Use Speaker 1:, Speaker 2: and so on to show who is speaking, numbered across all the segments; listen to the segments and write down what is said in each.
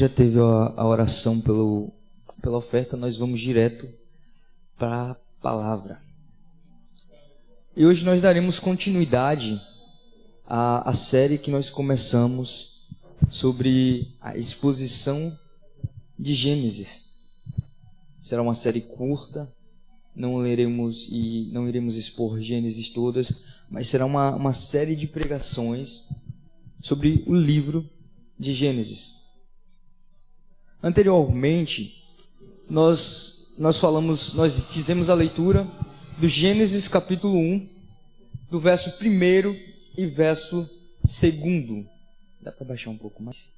Speaker 1: Já teve a oração pela oferta, nós vamos direto para a palavra. E hoje nós daremos continuidade à série que nós começamos sobre a exposição de Gênesis. Será uma série curta, não iremos expor Gênesis todas, mas será uma série de pregações sobre o livro de Gênesis. Anteriormente, nós fizemos a leitura do Gênesis capítulo 1, do verso 1 e verso 2. Dá para baixar um pouco mais?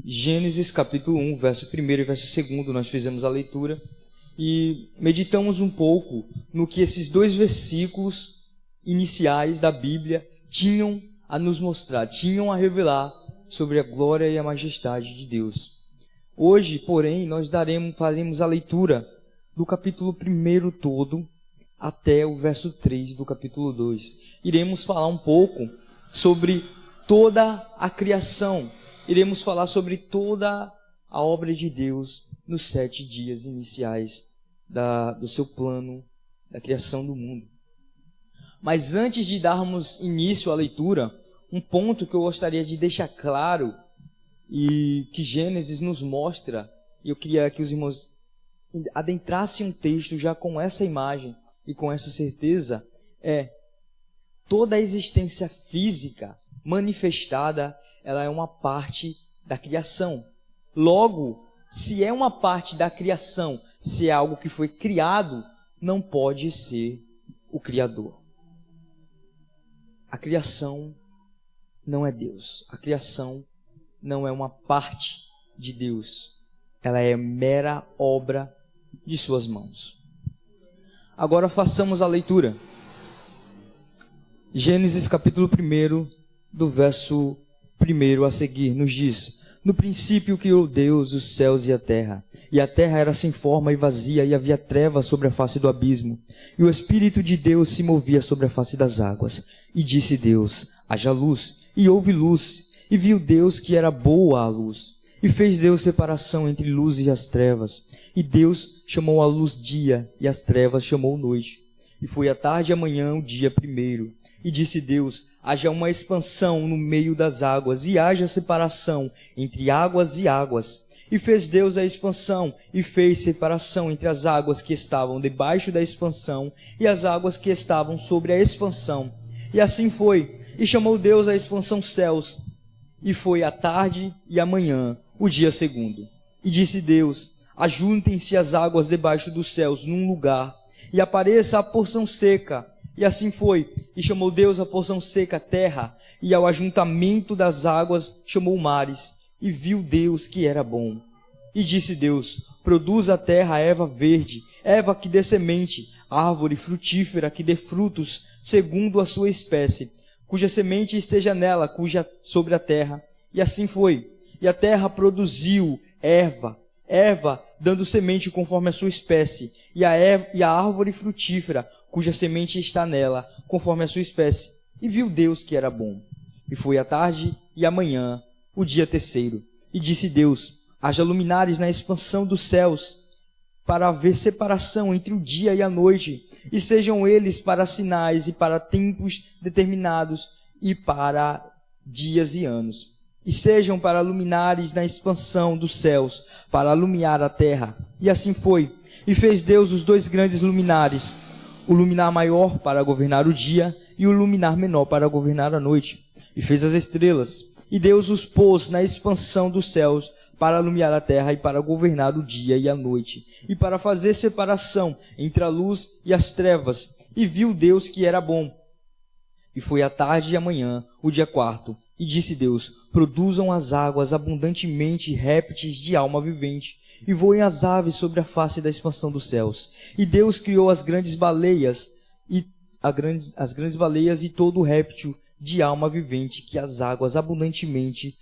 Speaker 1: Gênesis capítulo 1, verso 1 e verso 2, nós fizemos a leitura e meditamos um pouco no que esses dois versículos iniciais da Bíblia tinham a nos mostrar, tinham a revelar sobre a glória e a majestade de Deus. Hoje, porém, nós faremos a leitura do capítulo 1 todo até o verso 3 do capítulo 2. Iremos falar um pouco sobre toda a criação. Iremos falar sobre toda a obra de Deus nos 7 dias iniciais do seu plano da criação do mundo. Mas antes de darmos início à leitura, um ponto que eu gostaria de deixar claro e que Gênesis nos mostra, e eu queria que os irmãos adentrassem um texto já com essa imagem e com essa certeza, toda a existência física manifestada, ela é uma parte da criação. Logo, se é uma parte da criação, se é algo que foi criado, não pode ser o Criador. A criação não é Deus. A criação não é uma parte de Deus. Ela é mera obra de suas mãos. Agora façamos a leitura. Gênesis capítulo 1, do verso 1 a seguir, nos diz: No princípio criou Deus os céus e a terra era sem forma e vazia, e havia trevas sobre a face do abismo, e o Espírito de Deus se movia sobre a face das águas. E disse Deus: haja luz, e houve luz. E viu Deus que era boa a luz. E fez Deus separação entre luz e as trevas. E Deus chamou a luz dia, e as trevas chamou noite. E foi a tarde e a manhã o dia primeiro. E disse Deus: haja uma expansão no meio das águas, e haja separação entre águas e águas. E fez Deus a expansão, e fez separação entre as águas que estavam debaixo da expansão, e as águas que estavam sobre a expansão. E assim foi. E chamou Deus a expansão céus. E foi a tarde e a manhã, o dia segundo. E disse Deus: ajuntem-se as águas debaixo dos céus num lugar, e apareça a porção seca. E assim foi. E chamou Deus a porção seca terra, e ao ajuntamento das águas chamou mares. E viu Deus que era bom. E disse Deus: produza a terra erva verde, erva que dê semente, árvore frutífera que dê frutos segundo a sua espécie, cuja semente esteja nela, cuja sobre a terra. E assim foi. E a terra produziu erva dando semente conforme a sua espécie, e a árvore frutífera, cuja semente está nela, conforme a sua espécie. E viu Deus que era bom. E foi a tarde e a manhã, o dia terceiro. E disse Deus: haja luminares na expansão dos céus, para haver separação entre o dia e a noite, e sejam eles para sinais e para tempos determinados, e para dias e anos. E sejam para luminares na expansão dos céus, para alumiar a terra. E assim foi. E fez Deus os 2 grandes luminares, o luminar maior para governar o dia, e o luminar menor para governar a noite. E fez as estrelas. E Deus os pôs na expansão dos céus, para alumiar a terra e para governar o dia e a noite, e para fazer separação entre a luz e as trevas. E viu Deus que era bom. E foi a tarde e a manhã, o dia quarto. E disse Deus: produzam as águas abundantemente répteis de alma vivente, e voem as aves sobre a face da expansão dos céus. E Deus criou as grandes baleias, e todo o réptil de alma vivente que as águas abundantemente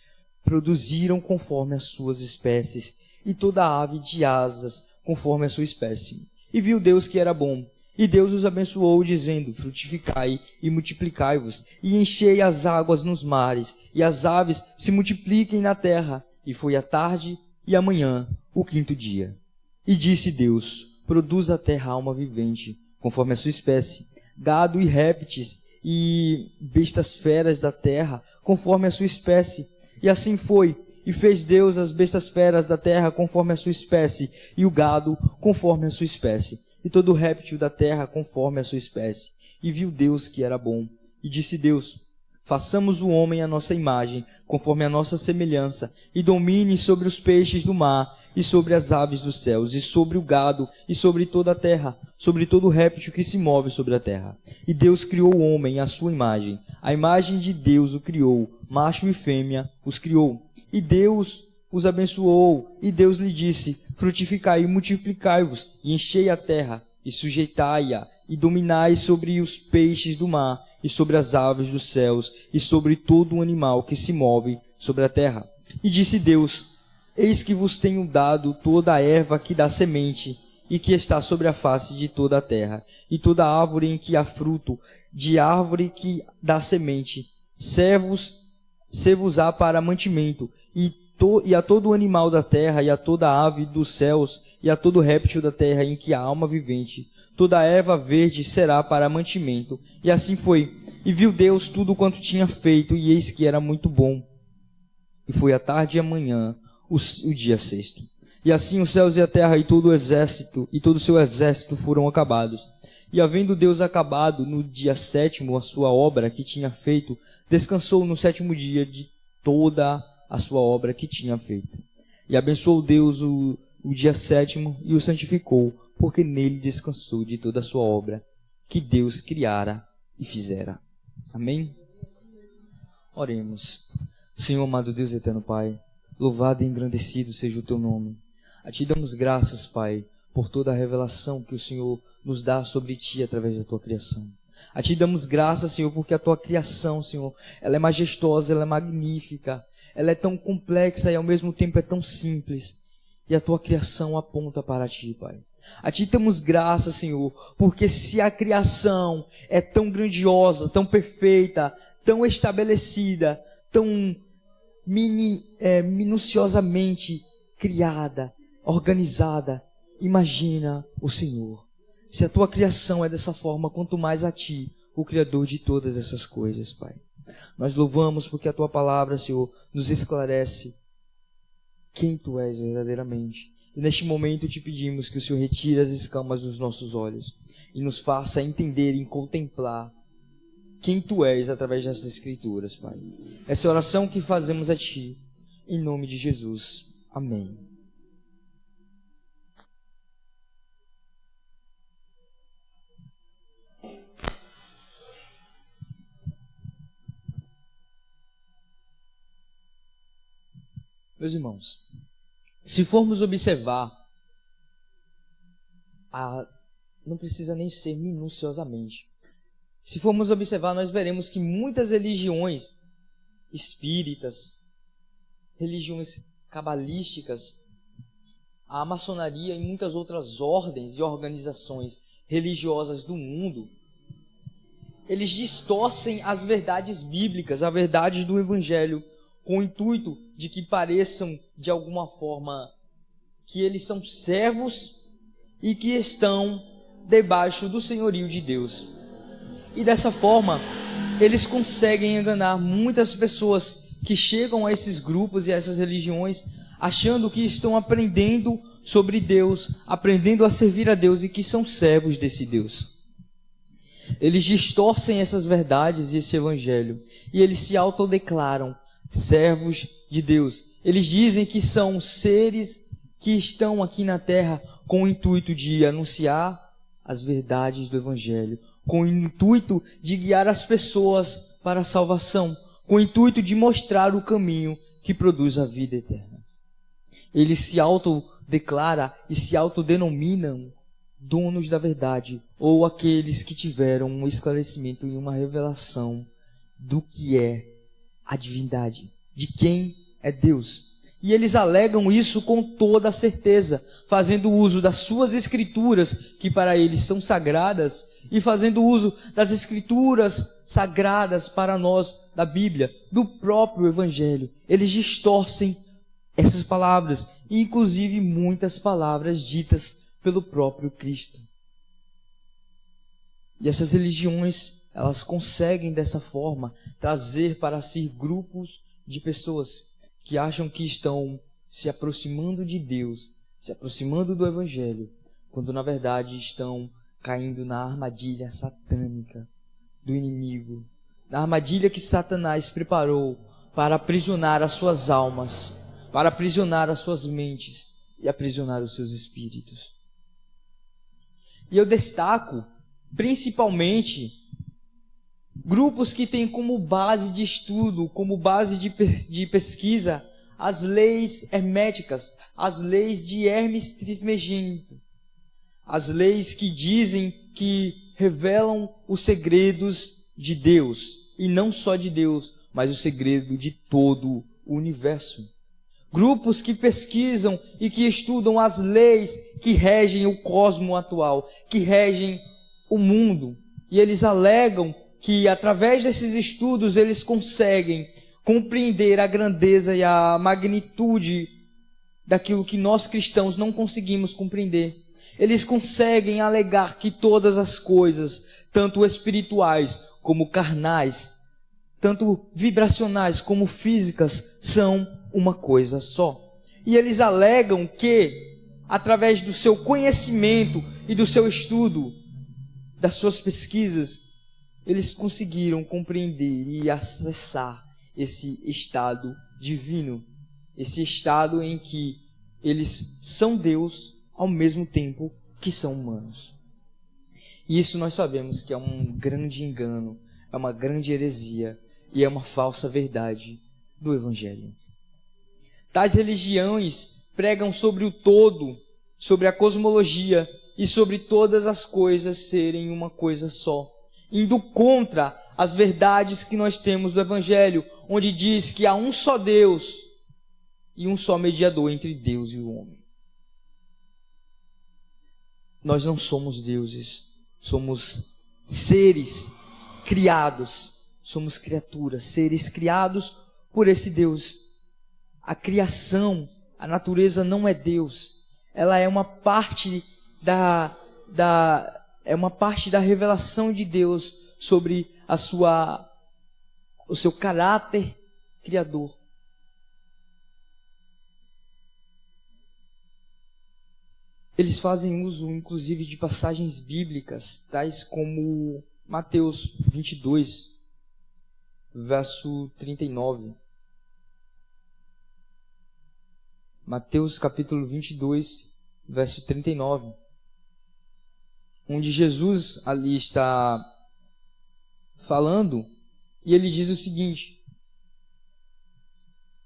Speaker 1: produziram conforme as suas espécies, e toda ave de asas conforme a sua espécie. E viu Deus que era bom. E Deus os abençoou, dizendo: frutificai e multiplicai-vos, e enchei as águas nos mares, e as aves se multipliquem na terra. E foi a tarde e a manhã, o quinto dia. E disse Deus: produz a terra alma vivente, conforme a sua espécie, gado e répteis, e bestas feras da terra, conforme a sua espécie. E assim foi. E fez Deus as bestas feras da terra, conforme a sua espécie, e o gado, conforme a sua espécie, e todo réptil da terra, conforme a sua espécie. E viu Deus que era bom. E disse Deus: façamos o homem à nossa imagem, conforme a nossa semelhança, e domine sobre os peixes do mar, e sobre as aves dos céus, e sobre o gado, e sobre toda a terra, sobre todo réptil que se move sobre a terra. E Deus criou o homem à sua imagem. A imagem de Deus o criou, macho e fêmea os criou. E Deus os abençoou, e Deus lhe disse: frutificai e multiplicai-vos, e enchei a terra, e sujeitai-a, e dominai sobre os peixes do mar, e sobre as aves dos céus, e sobre todo o animal que se move sobre a terra. E disse Deus: eis que vos tenho dado toda a erva que dá semente, e que está sobre a face de toda a terra, e toda árvore em que há fruto, de árvore que dá semente, ser-vos-á para mantimento, e a todo animal da terra, e a toda ave dos céus, e a todo réptil da terra em que há alma vivente, toda erva verde será para mantimento. E assim foi. E viu Deus tudo quanto tinha feito, e eis que era muito bom. E foi a tarde e a manhã, o dia sexto. E assim os céus e a terra e todo o exército, e todo o seu exército foram acabados. E havendo Deus acabado no dia sétimo a sua obra que tinha feito, descansou no sétimo dia de toda a sua obra que tinha feito. E abençoou Deus o dia sétimo e o santificou, porque nele descansou de toda a sua obra que Deus criara e fizera. Amém? Oremos. Senhor amado Deus eterno Pai, louvado e engrandecido seja o teu nome. A ti damos graças, Pai, por toda a revelação que o Senhor nos dá sobre ti através da tua criação. A ti damos graças, Senhor, porque a tua criação, Senhor, ela é majestosa, ela é magnífica, ela é tão complexa e ao mesmo tempo é tão simples. E a tua criação aponta para ti, Pai. A ti damos graças, Senhor, porque se a criação é tão grandiosa, tão perfeita, tão estabelecida, tão minuciosamente criada, organizada, imagina o Senhor. Se a tua criação é dessa forma, quanto mais a ti, o Criador de todas essas coisas, Pai. Nós louvamos porque a tua palavra, Senhor, nos esclarece quem tu és verdadeiramente. E neste momento te pedimos que o Senhor retire as escamas dos nossos olhos e nos faça entender e contemplar quem tu és através dessas escrituras, Pai. Essa oração que fazemos a ti, em nome de Jesus. Amém. Meus irmãos, se formos observar, não precisa nem ser minuciosamente. Se formos observar, nós veremos que muitas religiões espíritas, religiões cabalísticas, a maçonaria e muitas outras ordens e organizações religiosas do mundo, eles distorcem as verdades bíblicas, a verdade do Evangelho, com o intuito de que pareçam, de alguma forma, que eles são servos e que estão debaixo do senhorio de Deus. E dessa forma, eles conseguem enganar muitas pessoas que chegam a esses grupos e a essas religiões, achando que estão aprendendo sobre Deus, aprendendo a servir a Deus e que são servos desse Deus. Eles distorcem essas verdades e esse Evangelho, e eles se autodeclaram servos de Deus. Eles dizem que são seres que estão aqui na terra com o intuito de anunciar as verdades do Evangelho, com o intuito de guiar as pessoas para a salvação, com o intuito de mostrar o caminho que produz a vida eterna. Eles se autodeclaram e se autodenominam donos da verdade, ou aqueles que tiveram um esclarecimento e uma revelação do que é a divindade, de quem é Deus. E eles alegam isso com toda a certeza, fazendo uso das suas escrituras, que para eles são sagradas, e fazendo uso das escrituras sagradas para nós, da Bíblia, do próprio Evangelho. Eles distorcem essas palavras, inclusive muitas palavras ditas pelo próprio Cristo. E essas religiões, elas conseguem dessa forma trazer para si grupos de pessoas que acham que estão se aproximando de Deus, se aproximando do Evangelho, quando na verdade estão caindo na armadilha satânica do inimigo, na armadilha que Satanás preparou para aprisionar as suas almas, para aprisionar as suas mentes e aprisionar os seus espíritos. E eu destaco principalmente grupos que têm como base de estudo, como base de pesquisa, as leis herméticas, as leis de Hermes Trismegisto, as leis que dizem que revelam os segredos de Deus, e não só de Deus, mas o segredo de todo o universo. Grupos que pesquisam e que estudam as leis que regem o cosmo atual, que regem o mundo, e eles alegam que através desses estudos eles conseguem compreender a grandeza e a magnitude daquilo que nós cristãos não conseguimos compreender. Eles conseguem alegar que todas as coisas, tanto espirituais como carnais, tanto vibracionais como físicas, são uma coisa só. E eles alegam que, através do seu conhecimento e do seu estudo, das suas pesquisas, eles conseguiram compreender e acessar esse estado divino, esse estado em que eles são Deus ao mesmo tempo que são humanos. E isso nós sabemos que é um grande engano, é uma grande heresia e é uma falsa verdade do Evangelho. Tais religiões pregam sobre o todo, sobre a cosmologia e sobre todas as coisas serem uma coisa só, indo contra as verdades que nós temos do Evangelho, onde diz que há um só Deus e um só mediador entre Deus e o homem. Nós não somos deuses, somos seres criados, somos criaturas, seres criados por esse Deus. A criação, a natureza não é Deus, ela é uma parte é uma parte da revelação de Deus sobre o seu caráter criador. Eles fazem uso, inclusive, de passagens bíblicas, tais como Mateus 22, verso 39. Mateus capítulo 22, verso 39. Onde Jesus ali está falando, e ele diz o seguinte: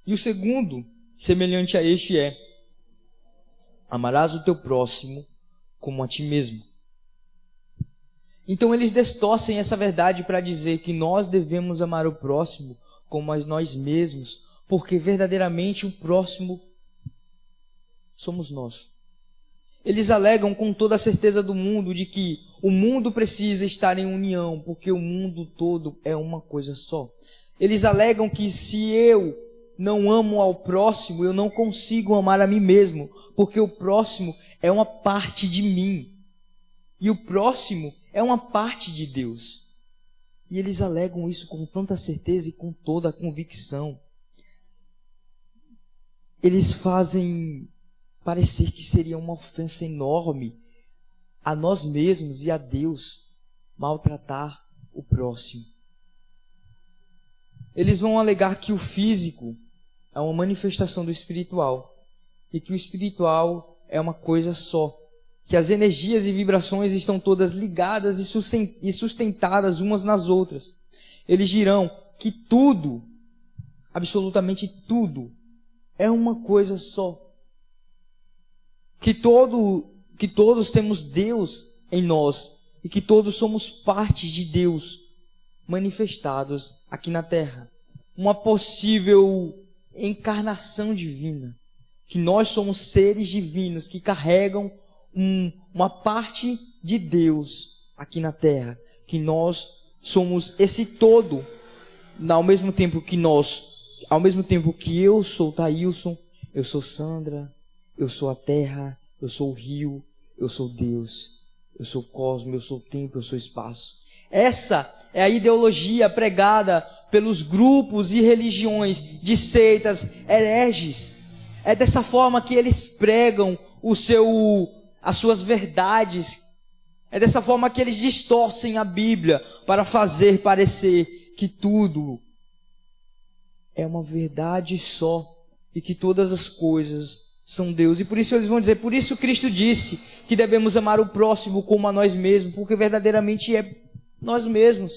Speaker 1: e o segundo, semelhante a este é: amarás o teu próximo como a ti mesmo. Então eles distorcem essa verdade para dizer que nós devemos amar o próximo como a nós mesmos, porque verdadeiramente o próximo somos nós. Eles alegam com toda a certeza do mundo de que o mundo precisa estar em união, porque o mundo todo é uma coisa só. Eles alegam que se eu não amo ao próximo, eu não consigo amar a mim mesmo, porque o próximo é uma parte de mim. E o próximo é uma parte de Deus. E eles alegam isso com tanta certeza e com toda a convicção. Eles fazem parecer que seria uma ofensa enorme a nós mesmos e a Deus maltratar o próximo. Eles vão alegar que o físico é uma manifestação do espiritual e que o espiritual é uma coisa só, que as energias e vibrações estão todas ligadas e sustentadas umas nas outras. Eles dirão que tudo, absolutamente tudo, é uma coisa só. Que todos temos Deus em nós e que todos somos parte de Deus manifestados aqui na Terra. Uma possível encarnação divina. Que nós somos seres divinos que carregam uma parte de Deus aqui na Terra. Que nós somos esse todo, ao mesmo tempo que eu sou Thailson, Eu sou Sandra, eu sou a terra, eu sou o rio, eu sou Deus, eu sou o cosmos, eu sou o tempo, eu sou o espaço. Essa é a ideologia pregada pelos grupos e religiões de seitas hereges. É dessa forma que eles pregam as suas verdades. É dessa forma que eles distorcem a Bíblia para fazer parecer que tudo é uma verdade só e que todas as coisas são Deus. E por isso eles vão dizer, por isso Cristo disse que devemos amar o próximo como a nós mesmos, porque verdadeiramente é nós mesmos.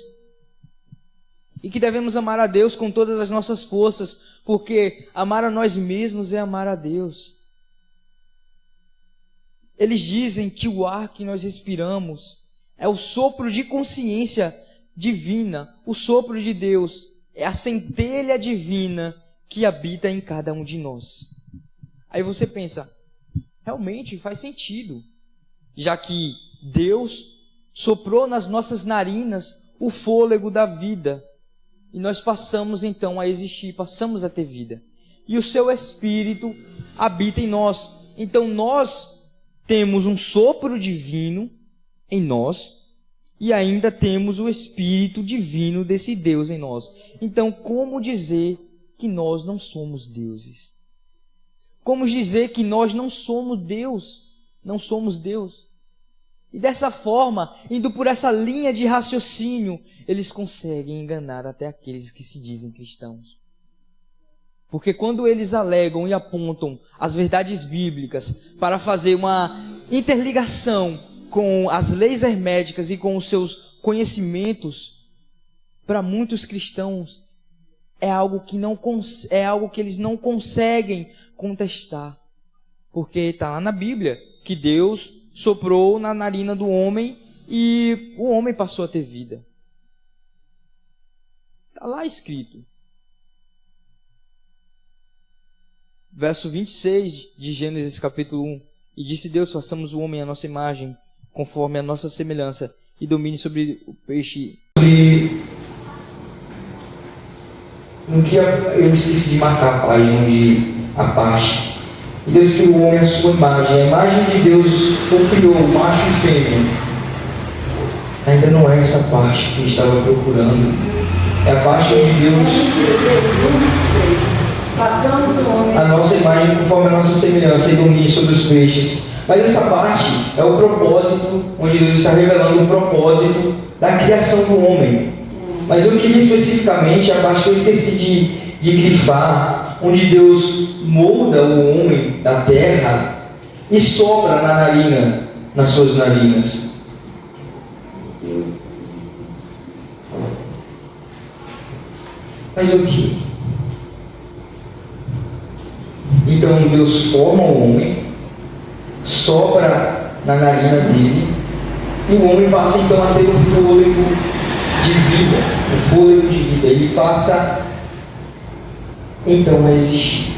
Speaker 1: E que devemos amar a Deus com todas as nossas forças, porque amar a nós mesmos é amar a Deus. Eles dizem que o ar que nós respiramos é o sopro de consciência divina, o sopro de Deus, é a centelha divina que habita em cada um de nós. Aí você pensa, realmente faz sentido, já que Deus soprou nas nossas narinas o fôlego da vida, e nós passamos então a existir, passamos a ter vida, e o seu Espírito habita em nós. Então nós temos um sopro divino em nós, e ainda temos o Espírito divino desse Deus em nós. Então, como dizer que nós não somos deuses? Como dizer que nós não somos Deus? Não somos Deus. E dessa forma, indo por essa linha de raciocínio, eles conseguem enganar até aqueles que se dizem cristãos. Porque quando eles alegam e apontam as verdades bíblicas para fazer uma interligação com as leis herméticas e com os seus conhecimentos, para muitos cristãos é algo que eles não conseguem contestar. Porque está lá na Bíblia que Deus soprou na narina do homem e o homem passou a ter vida. Está lá escrito. Verso 26 de Gênesis capítulo 1. E disse Deus, façamos o homem à nossa imagem, conforme a nossa semelhança, e domine sobre o peixe. No que eu esqueci de marcar a página onde a parte. E Deus criou o homem à sua imagem. A imagem de Deus o criou, macho e fêmea. Ainda não é essa parte que eu estava procurando. É a parte onde Deus... Passamos o homem a nossa imagem conforme a nossa semelhança e domine sobre os peixes. Mas essa parte é o propósito, onde Deus está revelando o propósito da criação do homem. Mas eu queria especificamente a parte que eu esqueci de grifar, onde Deus molda o homem da terra e sopra na narina, nas suas narinas. Mas o que? Então Deus forma o homem, sopra na narina dele, e o homem passa então a ter um fôlego de vida. O fôlego de vida. Ele passa então a existir.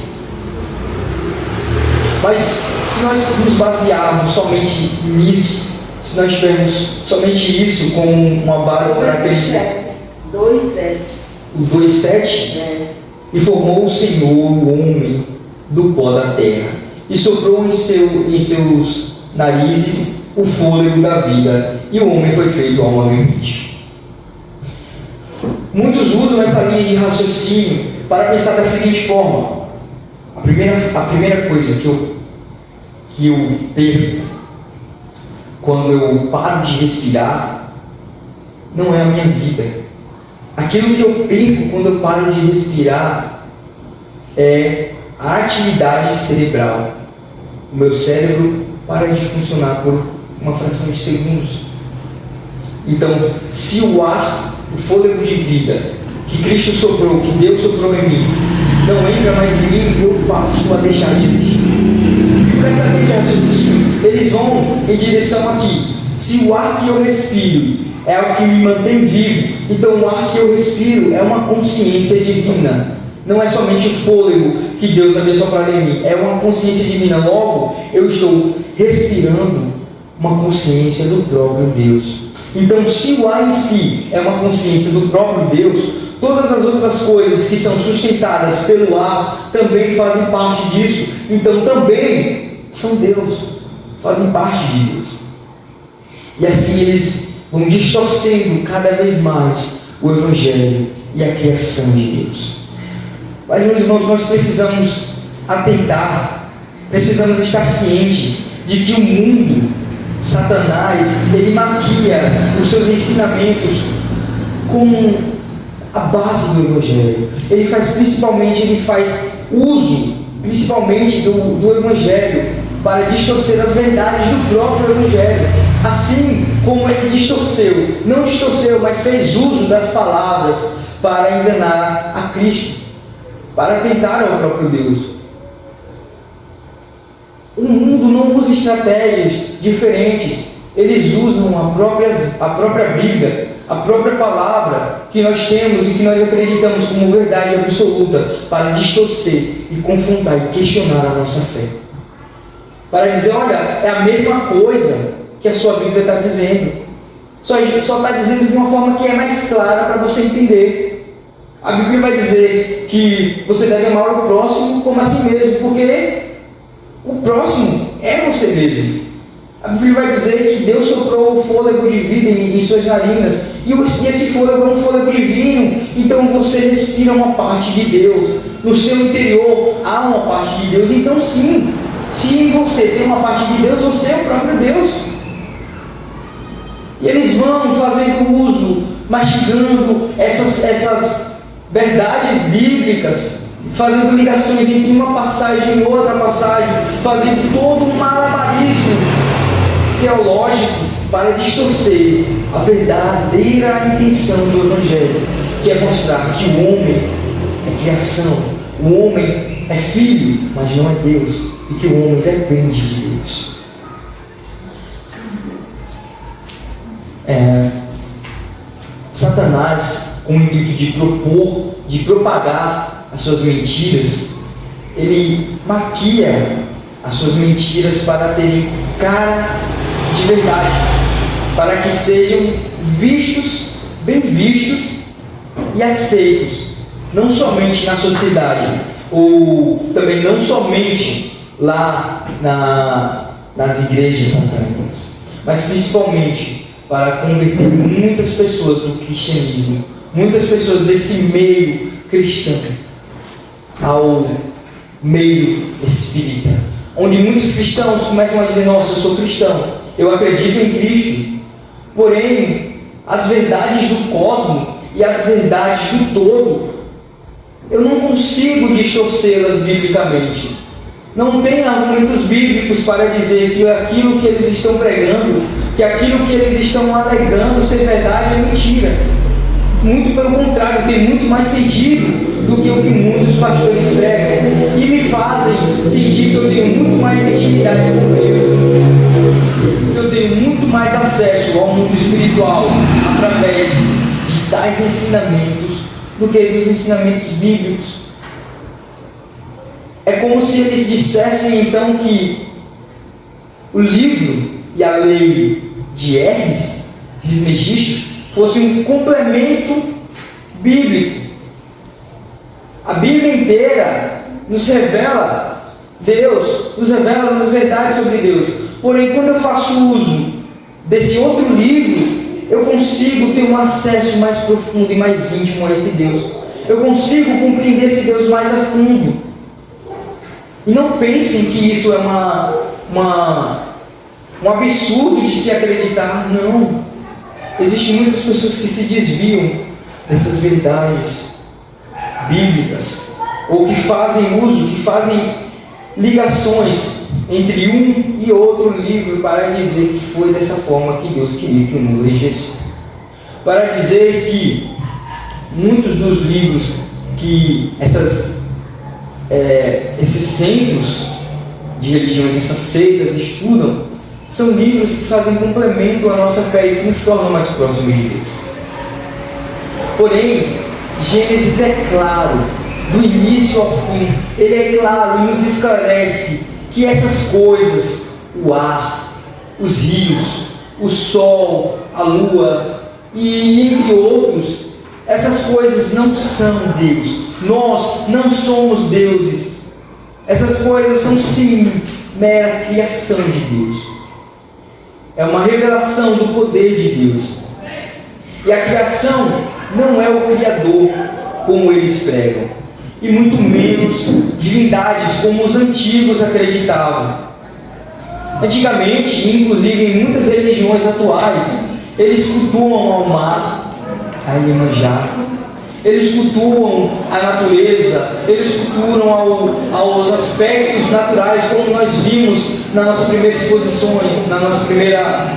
Speaker 1: Mas se nós nos basearmos somente nisso, se nós tivermos somente isso como uma base para acreditar.
Speaker 2: 2:7.
Speaker 1: O 2:7?
Speaker 2: É.
Speaker 1: E formou o Senhor o homem do pó da terra, e soprou em seus narizes o fôlego da vida, e o homem foi feito alma vivente. Muitos usam essa linha de raciocínio para pensar da seguinte forma: a primeira coisa que eu perco quando eu paro de respirar não é a minha vida. Aquilo que eu perco quando eu paro de respirar é a atividade cerebral. O meu cérebro para de funcionar por uma fração de segundos. Então, se o ar, o fôlego de vida que Cristo soprou, que Deus soprou em mim, não entra mais em mim, eu passo a deixar de existir. E por essa linha de raciocínio, eles vão em direção aqui. Se o ar que eu respiro é o que me mantém vivo, então o ar que eu respiro é uma consciência divina. Não é somente o fôlego que Deus havia soprado em mim, é uma consciência divina. Logo, eu estou respirando uma consciência do próprio Deus. Então, se o ar em si é uma consciência do próprio Deus, todas as outras coisas que são sustentadas pelo ar também fazem parte disso. Então também são Deus, fazem parte de Deus. E assim eles vão distorcendo cada vez mais o Evangelho e a criação de Deus. Mas, meus irmãos, nós precisamos atentar, precisamos estar cientes de que o mundo, Satanás, ele maquia os seus ensinamentos com a base do Evangelho. Ele faz uso principalmente do Evangelho para distorcer as verdades do próprio Evangelho. Assim como ele não distorceu, mas fez uso das palavras para enganar a Cristo, para tentar ao próprio Deus. O mundo não usa estratégias diferentes. Eles usam a própria Bíblia, a própria palavra que nós temos e que nós acreditamos como verdade absoluta, para distorcer e confrontar e questionar a nossa fé. Para dizer, olha, é a mesma coisa que a sua Bíblia está dizendo. Só está dizendo de uma forma que é mais clara para você entender. A Bíblia vai dizer que você deve amar o próximo como a si mesmo, porque o próximo é você mesmo. A Bíblia vai dizer que Deus soprou o fôlego de vida em suas narinas, e esse fôlego é um fôlego divino. Então você respira uma parte de Deus. No seu interior há uma parte de Deus. Então sim, se em você tem uma parte de Deus, você é o próprio Deus. E eles vão fazendo uso, mastigando essas verdades bíblicas, fazendo ligações entre uma passagem e outra passagem, fazendo todo um malabarismo teológico para distorcer a verdadeira intenção do Evangelho, que é mostrar que o homem é criação, o homem é filho, mas não é Deus, e que o homem depende de Deus. Satanás, com o intuito de propagar as suas mentiras, ele maquia as suas mentiras para terem cara de verdade, para que sejam bem vistos e aceitos, não somente na sociedade, ou também não somente lá nas igrejas satânicas, mas principalmente para converter muitas pessoas do cristianismo, muitas pessoas desse meio cristão ao meio espírita, onde muitos cristãos começam a dizer, nossa, eu sou cristão, eu acredito em Cristo, porém as verdades do cosmos e as verdades do todo eu não consigo distorcê-las biblicamente. Não tem argumentos bíblicos para dizer que aquilo que eles estão pregando, que aquilo que eles estão alegando ser verdade é mentira. Muito pelo contrário, tem muito mais sentido do que o que muitos pastores pregam, e me fazem sentir que eu tenho muito mais intimidade com Deus, que eu tenho muito mais acesso ao mundo espiritual através de tais ensinamentos do que dos ensinamentos bíblicos. É como se eles dissessem então que o livro e a lei de Hermes Trismegisto fosse um complemento bíblico. A Bíblia inteira nos revela Deus, nos revela as verdades sobre Deus. Porém, quando eu faço uso desse outro livro, eu consigo ter um acesso mais profundo e mais íntimo a esse Deus. Eu consigo compreender esse Deus mais a fundo. E não pensem que isso é um absurdo de se acreditar. Não. Existem muitas pessoas que se desviam dessas verdades bíblicas, ou que fazem uso, que fazem ligações entre um e outro livro para dizer que foi dessa forma que Deus queria que o mundo regesse. Para dizer que muitos dos livros que esses centros de religiões, essas seitas estudam, são livros que fazem complemento à nossa fé e que nos tornam mais próximos de Deus. Porém, Gênesis é claro, do início ao fim, ele é claro e nos esclarece que essas coisas, o ar, os rios, o sol, a lua e entre outros, essas coisas não são Deus. Nós não somos deuses. Essas coisas são sim mera criação de Deus. É uma revelação do poder de Deus. E a criação não é o Criador, como eles pregam, e muito menos divindades como os antigos acreditavam. Antigamente, inclusive em muitas religiões atuais, eles cultuam ao mar, a Iemanjá, eles cultuam a natureza, eles cultuam aos aspectos naturais, como nós vimos na nossa primeira exposição, na nossa primeira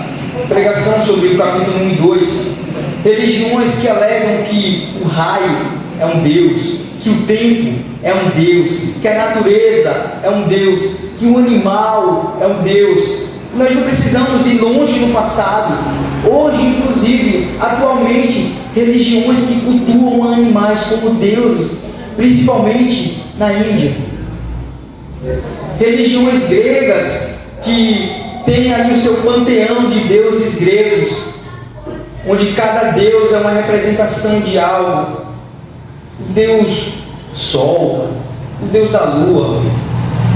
Speaker 1: pregação sobre o capítulo 1 e 2. Religiões que alegam que o raio é um Deus, que o tempo é um Deus, que a natureza é um Deus, que o animal é um Deus. Nós não precisamos ir longe no passado. Hoje, inclusive, atualmente, religiões que cultuam animais como deuses, principalmente na Índia. Religiões gregas que têm ali o seu panteão de deuses gregos, onde cada deus é uma representação de algo. O Deus Sol, o Deus da Lua,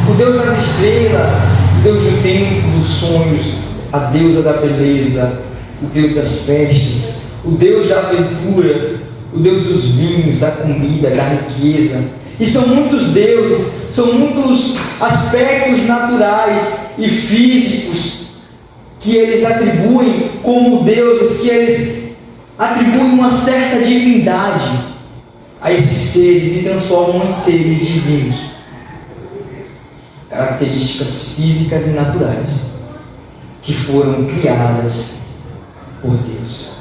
Speaker 1: o Deus das estrelas, o Deus do tempo, dos sonhos, a deusa da beleza, o Deus das festas, o Deus da aventura, o Deus dos vinhos, da comida, da riqueza. E são muitos deuses, são muitos aspectos naturais e físicos que eles atribuem como deuses, que eles atribuem uma certa divindade a esses seres e transformam em seres divinos. Características físicas e naturais que foram criadas por Deus.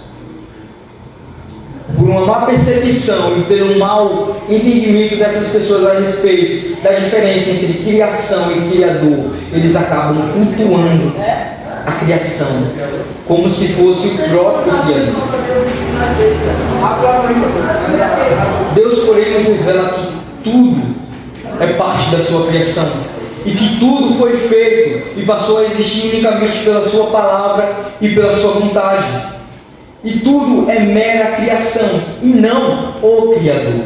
Speaker 1: Por uma má percepção e pelo mau entendimento dessas pessoas a respeito da diferença entre criação e criador, eles acabam cultuando a criação como se fosse o próprio Criador. Deus, porém, nos revela que tudo é parte da sua criação e que tudo foi feito e passou a existir unicamente pela sua palavra e pela sua vontade. E tudo é mera criação e não o Criador.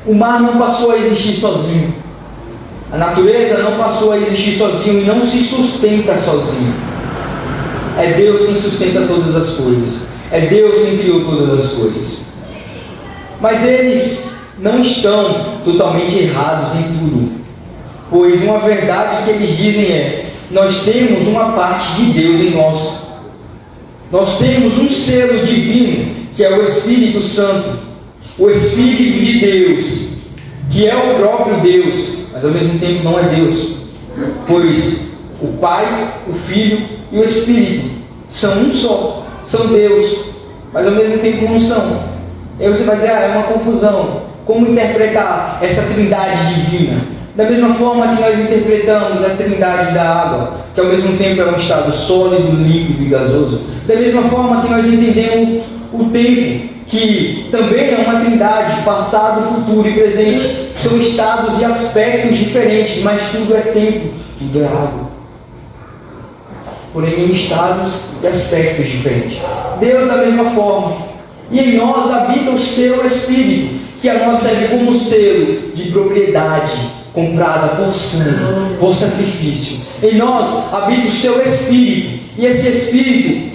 Speaker 1: O mar não passou a existir sozinho. A natureza não passou a existir sozinho e não se sustenta sozinho. É Deus quem sustenta todas as coisas. É Deus quem criou todas as coisas. Mas eles não estão totalmente errados em tudo. Pois uma verdade que eles dizem é: nós temos uma parte de Deus em nós. Nós temos um selo divino, que é o Espírito Santo. O Espírito de Deus, que é o próprio Deus, mas ao mesmo tempo não é Deus, pois o Pai, o Filho e o Espírito são um só, são Deus, mas ao mesmo tempo não são. Aí você vai dizer: é uma confusão. Como interpretar essa trindade divina? Da mesma forma que nós interpretamos a trindade da água, que ao mesmo tempo é um estado sólido, líquido e gasoso. Da mesma forma que nós entendemos o tempo, que também é uma trindade, passado, futuro e presente. São estados e aspectos diferentes, mas tudo é tempo, tudo é água. Porém, em estados e aspectos diferentes. Deus da mesma forma. E em nós habita o seu Espírito, que a nós serve como selo de propriedade, comprada por sangue, por sacrifício. Em nós habita o seu Espírito. E esse Espírito,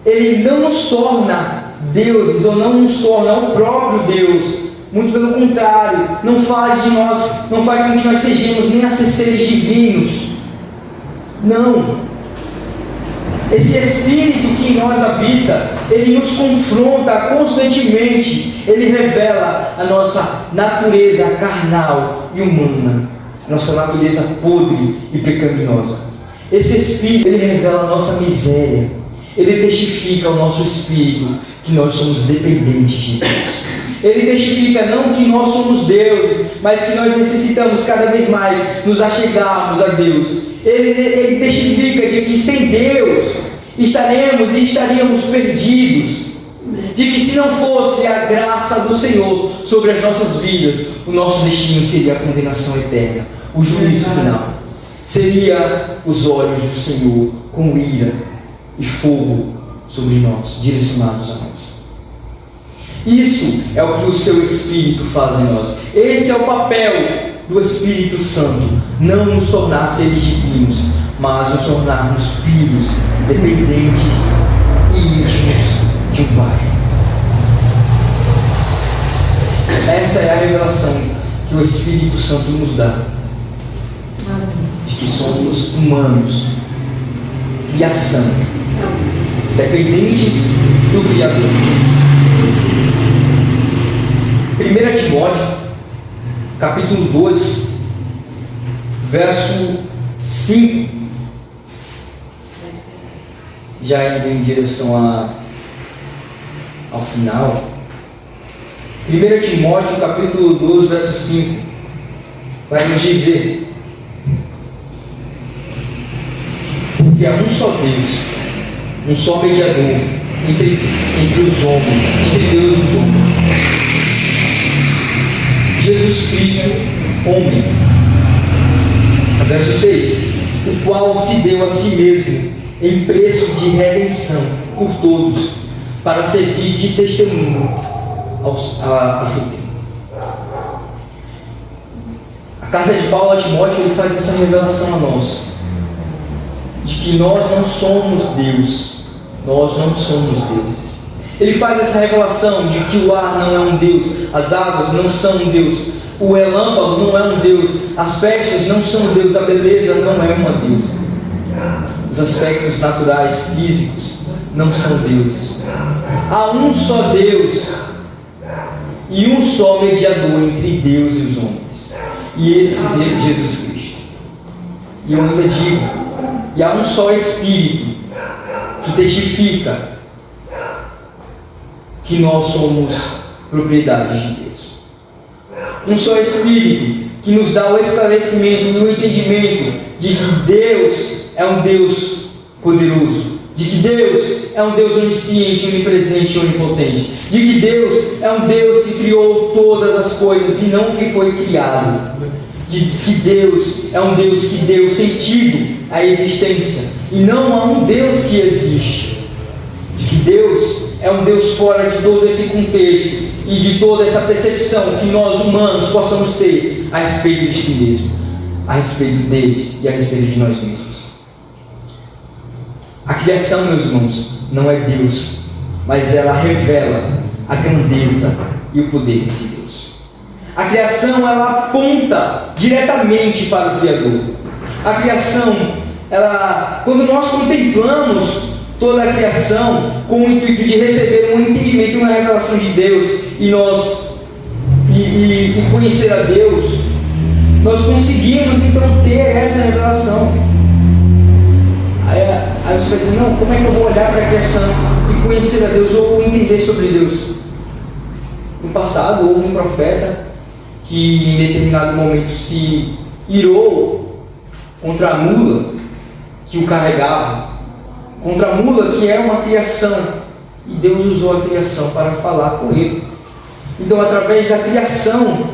Speaker 1: ele não nos torna deuses, ou não nos torna o próprio Deus. Muito pelo contrário, não faz com que nós sejamos nem seres divinos. Não. Esse Espírito que em nós habita, ele nos confronta constantemente. Ele revela a nossa natureza carnal e humana, nossa natureza podre e pecaminosa. Esse Espírito, ele revela a nossa miséria. Ele testifica ao nosso espírito que nós somos dependentes de Deus. Ele testifica não que nós somos deuses, mas que nós necessitamos cada vez mais nos achegarmos a Deus. Ele testifica de que sem Deus estaríamos perdidos. De que se não fosse a graça do Senhor sobre as nossas vidas, o nosso destino seria a condenação eterna, o juízo final. Seria os olhos do Senhor com ira e fogo sobre nós, direcionados a nós. Isso é o que o seu Espírito faz em nós. Esse é o papel do Espírito Santo. Não nos tornar seres divinos, mas nos tornarmos filhos dependentes e íntimos de um Pai. Essa é a revelação que o Espírito Santo nos dá, de que somos humanos, criação, dependentes do Criador. 1 Timóteo, capítulo 2, verso 5, já indo em direção ao final. 1 Timóteo, capítulo 2, verso 5, vai nos dizer: porque há um só Deus, um só mediador entre os homens, entre Deus e os homens, Jesus Cristo, homem. Verso 6: o qual se deu a si mesmo em preço de redenção por todos, para servir de testemunho a seu tempo. A carta de Paulo a Timóteo, ele faz essa revelação a nós, de que nós não somos Deus. Nós não somos deuses. Ele faz essa revelação de que o ar não é um Deus, as águas não são um Deus, o relâmpago não é um Deus, as pestes não são um Deus, a beleza não é uma deusa. Os aspectos naturais, físicos, não são deuses. Há um só Deus e um só mediador entre Deus e os homens, e esse é Jesus Cristo. E eu ainda digo, e há um só Espírito que testifica que nós somos propriedade de Deus. Um só Espírito que nos dá o esclarecimento e o entendimento de que Deus é um Deus poderoso, de que Deus é um Deus onisciente, onipresente e onipotente, de que Deus é um Deus que criou todas as coisas e não que foi criado, de que Deus é um Deus que deu sentido à existência e não há um Deus que existe, de que Deus é um Deus fora de todo esse contexto e de toda essa percepção que nós humanos possamos ter a respeito de si mesmo, a respeito deles e a respeito de nós mesmos. A criação, meus irmãos, não é Deus, mas ela revela a grandeza e o poder desse Deus. A criação, ela aponta diretamente para o Criador. A criação, quando nós contemplamos toda a criação com o intuito de receber um entendimento e uma revelação de Deus e conhecer a Deus, nós conseguimos então ter essa revelação. Aí você vai dizer, não, como é que eu vou olhar para a criação e conhecer a Deus ou entender sobre Deus? No passado houve um profeta que em determinado momento se irou contra a mula que o carregava, contra a mula que é uma criação, e Deus usou a criação para falar com ele. Então, através da criação,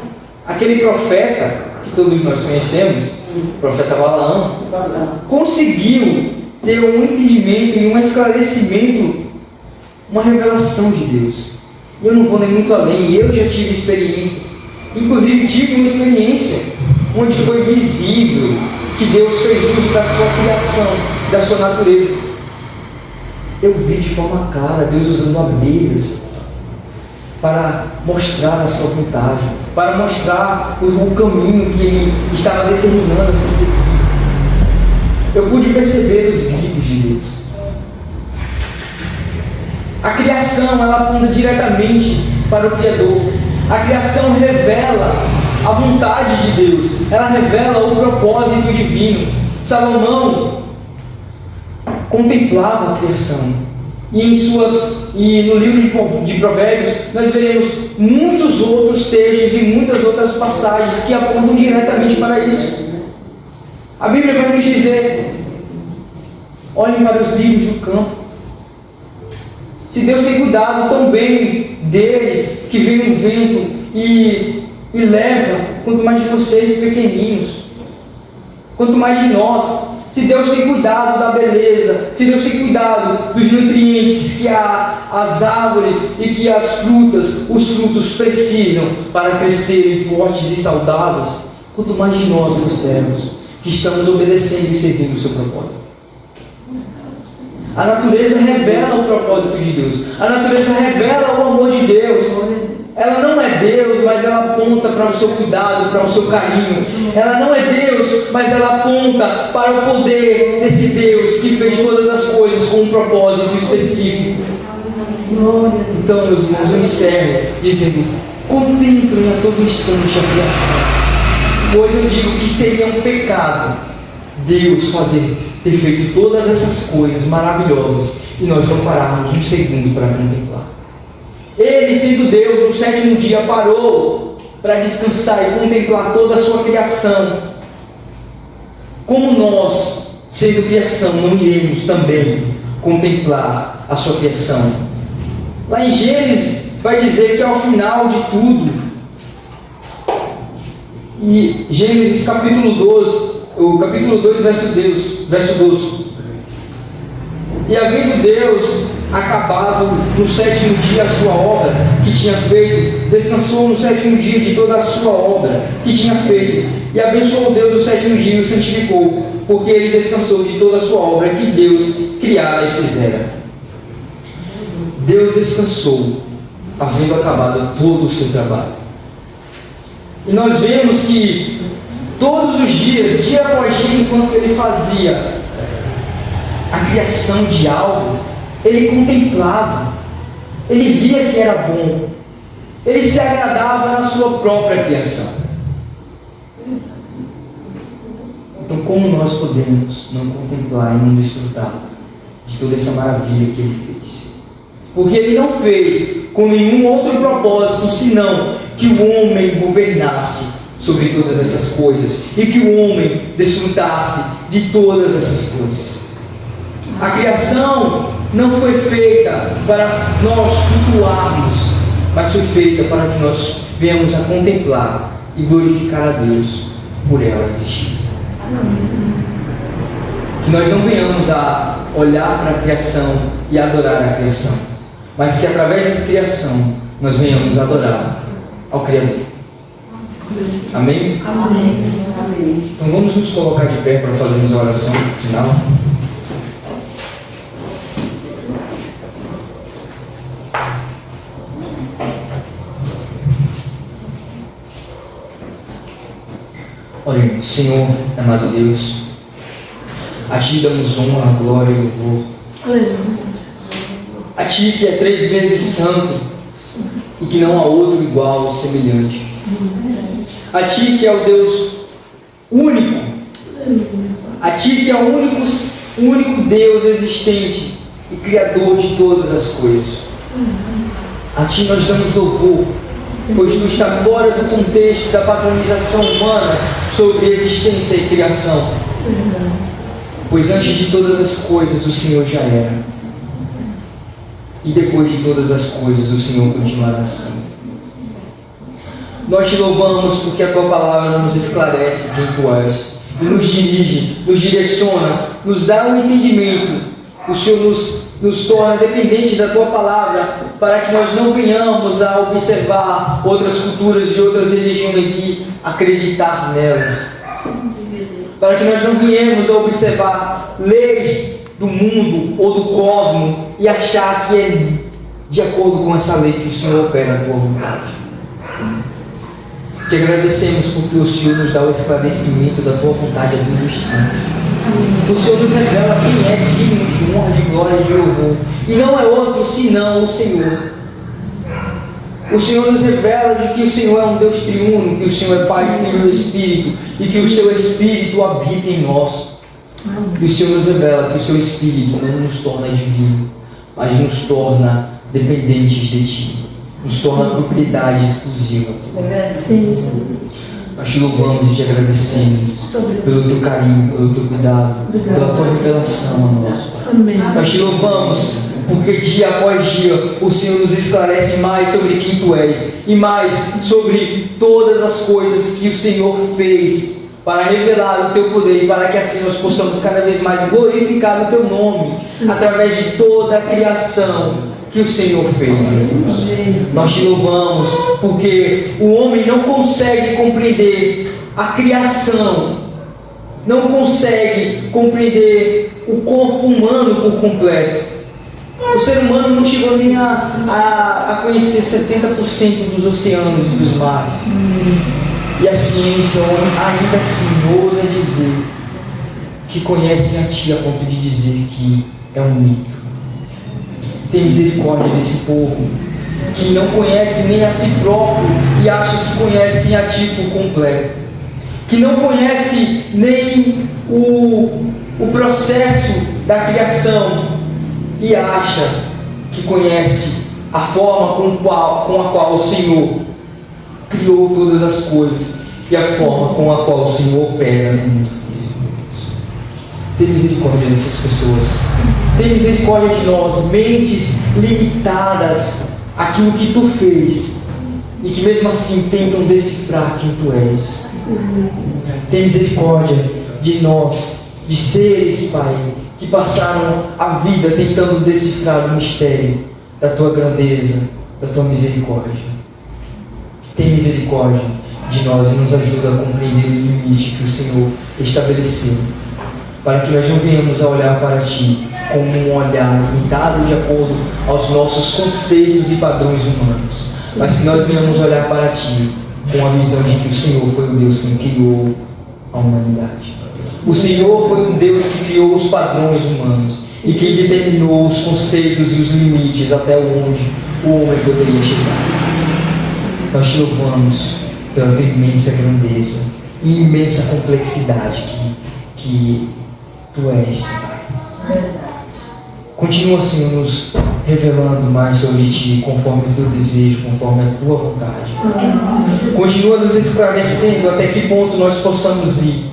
Speaker 1: aquele profeta que todos nós conhecemos, o profeta Balaão, conseguiu ter um entendimento e um esclarecimento, uma revelação de Deus. Eu não vou nem muito além, eu já tive experiências, inclusive tive uma experiência onde foi visível que Deus fez uso da sua criação, da sua natureza. Eu vi de forma clara Deus usando abelhas para mostrar a sua vontade, para mostrar o caminho que Ele estava determinando a se seguir. Eu pude perceber os gritos de Deus. A criação, ela aponta diretamente para o Criador. A criação revela a vontade de Deus, ela revela o propósito divino. Salomão contemplava a criação. E no livro de Provérbios nós veremos muitos outros textos e muitas outras passagens que apontam diretamente para isso. A Bíblia vai nos dizer: olhem para os lírios do campo. Se Deus tem cuidado tão bem deles, que vem o vento e leva, quanto mais de vocês pequeninos, quanto mais de nós se Deus tem cuidado da beleza, se Deus tem cuidado dos nutrientes que as árvores e que as frutas, os frutos precisam para crescerem fortes e saudáveis, quanto mais de nós, seus servos, que estamos obedecendo e servindo o seu propósito. A natureza revela o propósito de Deus. A natureza revela o amor de Deus. Ela não é Deus, mas ela aponta para o seu cuidado, para o seu carinho. Ela não é Deus, mas ela aponta para o poder desse Deus que fez todas as coisas com um propósito específico. Então, meus irmãos, eu encerro dizendo: contemplem a todo instante a criação. Pois eu digo que seria um pecado Deus ter feito todas essas coisas maravilhosas e nós não pararmos um segundo para contemplar. Ele, sendo Deus, no sétimo dia parou para descansar e contemplar toda a sua criação. Como nós, sendo criação, não iremos também contemplar a sua criação? Lá em Gênesis vai dizer que ao final de tudo, e Gênesis capítulo 12, o capítulo 2, verso 12. E havendo Deus acabado no sétimo dia a sua obra que tinha feito, descansou no sétimo dia de toda a sua obra que tinha feito, e abençoou Deus o sétimo dia e o santificou, porque ele descansou de toda a sua obra que Deus criara e fizera. Deus descansou, havendo acabado todo o seu trabalho. E nós vemos que todos os dias, dia após dia, enquanto ele fazia a criação de algo, ele contemplava, ele via que era bom, ele se agradava na sua própria criação. Então, como nós podemos não contemplar e não desfrutar de toda essa maravilha que ele fez? Porque ele não fez com nenhum outro propósito, senão que o homem governasse sobre todas essas coisas e que o homem desfrutasse de todas essas coisas. A criação não foi feita para nós cultuarmos, mas foi feita para que nós venhamos a contemplar e glorificar a Deus por ela existir. Que nós não venhamos a olhar para a criação e adorar a criação, mas que através da criação nós venhamos a adorar ao Criador. Amém?
Speaker 2: Amém.
Speaker 1: Então vamos nos colocar de pé para fazermos a oração final. Olha, Senhor, amado Deus, a Ti damos honra, glória e louvor. A Ti que é 3 vezes santo e que não há outro igual ou semelhante. A Ti que é o Deus único. A Ti que é o único Deus existente e Criador de todas as coisas. A Ti nós damos louvor, pois Tu está fora do contexto da padronização humana sobre existência e criação. Pois antes de todas as coisas o Senhor já era. E depois de todas as coisas o Senhor continuará sendo. Nós Te louvamos porque a Tua palavra nos esclarece quem Tu és, e nos dirige, nos direciona, nos dá um entendimento. O Senhor nos torna dependentes da Tua palavra, para que nós não venhamos a observar outras culturas e outras religiões e acreditar nelas. Para que nós não venhamos a observar leis do mundo ou do cosmos e achar que é de acordo com essa lei que o Senhor opera a Tua vontade. Te agradecemos porque o Senhor nos dá o esclarecimento da Tua vontade a todo instante. O Senhor nos revela quem é digno de honra, de glória e de louvor. E não é outro senão o Senhor. O Senhor nos revela de que o Senhor é um Deus triuno, que o Senhor é Pai, Filho e Espírito, e que o Seu Espírito habita em nós. E o Senhor nos revela que o Seu Espírito não nos torna divino, mas nos torna dependentes de Ti, nos torna propriedade exclusiva. Nós Te louvamos e Te agradecemos pelo Teu carinho, pelo Teu cuidado, pela Tua revelação a nós. Nós Te louvamos porque dia após dia o Senhor nos esclarece mais sobre quem Tu és e mais sobre todas as coisas que o Senhor fez para revelar o Teu poder e para que assim nós possamos cada vez mais glorificar o Teu nome através de toda a criação que o Senhor fez, meu Deus. Nós te louvamos porque o homem não consegue compreender a criação, não consegue compreender o corpo humano por completo. O ser humano não chegou nem a conhecer 70% dos oceanos e dos mares. E a ciência ainda assim ousa dizer que conhecem a Ti a ponto de dizer que é um mito. Tem misericórdia desse povo que não conhece nem a si próprio e acha que conhecem a Ti por completo. Que não conhece nem o processo da criação e acha que conhece a forma com a qual o Senhor criou todas as coisas e a forma com a qual o Senhor opera no mundo físico. Tem misericórdia dessas pessoas. Tem misericórdia de nós, mentes limitadas àquilo que Tu fez e que mesmo assim tentam decifrar quem Tu és. Tem misericórdia de nós, de seres, Pai, que passaram a vida tentando decifrar o mistério da Tua grandeza, da Tua misericórdia. Tem misericórdia de nós e nos ajuda a compreender o limite que o Senhor estabeleceu, para que nós não venhamos a olhar para Ti como um olhar limitado de acordo aos nossos conceitos e padrões humanos, mas que nós venhamos olhar para Ti com a visão de que o Senhor foi o Deus que criou a humanidade. O Senhor foi um Deus que criou os padrões humanos e que determinou os conceitos e os limites até onde o homem poderia chegar. Nós te louvamos pela Tua imensa grandeza e imensa complexidade que Tu és, Pai. Continua, Senhor, nos revelando mais sobre Ti, conforme o Teu desejo, conforme a Tua vontade. Continua nos esclarecendo até que ponto nós possamos ir,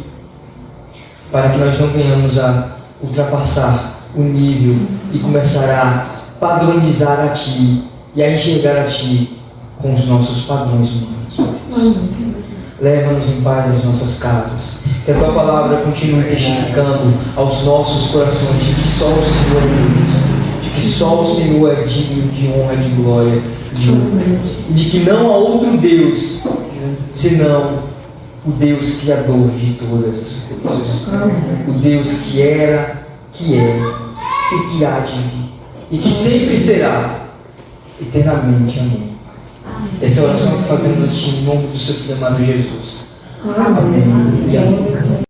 Speaker 1: para que nós não venhamos a ultrapassar o nível e começar a padronizar a Ti e a enxergar a Ti com os nossos padrões humanos. Leva-nos em paz às nossas casas. Que a Tua palavra continue testificando aos nossos corações de que só o Senhor é Deus, de que só o Senhor é digno de honra, de glória, de honra, e de que não há outro Deus senão o Deus criador de todas as coisas. O Deus que era, que é e que há de vir e que sempre será eternamente. Amém. Essa é a oração que fazemos em nome do Seu Filho amado Jesus. Amém. E amém.